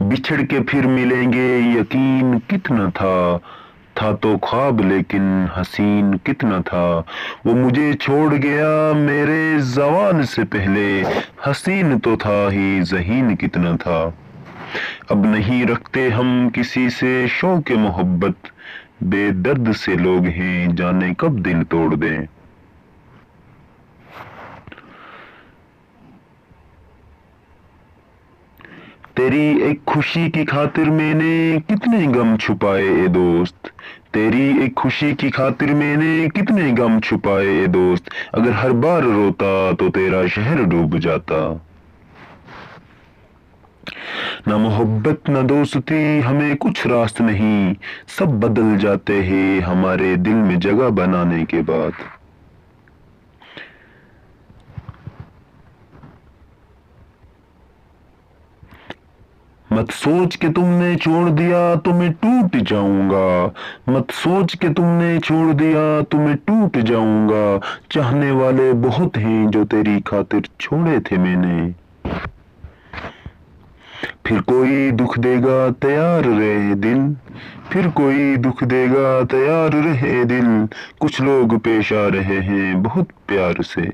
बिछड़ के फिर मिलेंगे यकीन कितना था तो ख्वाब लेकिन हसीन कितना था। वो मुझे छोड़ गया मेरे जवान से पहले, हसीन तो था ही ज़हीन कितना था। अब नहीं रखते हम किसी से शौक़ मोहब्बत, बेदर्द से लोग हैं जाने कब दिल तोड़ दें। तेरी एक खुशी की खातिर मैंने कितने गम छुपाए ए दोस्त, तेरी एक खुशी की खातिर मैंने कितने गम छुपाए ए दोस्त। अगर हर बार रोता तो तेरा शहर डूब जाता। ना मोहब्बत ना दोस्ती हमें कुछ रास्त नहीं, सब बदल जाते हैं हमारे दिल में जगह बनाने के बाद। मत सोच के तुमने छोड़ दिया तो मैं टूट जाऊंगा, मत सोच के तुमने छोड़ दिया तो मैं टूट जाऊंगा। चाहने वाले बहुत हैं जो तेरी खातिर छोड़े थे मैंने। फिर कोई दुख देगा तैयार रहे दिल, फिर कोई दुख देगा तैयार रहे दिल। कुछ लोग पेश आ रहे हैं बहुत प्यार से।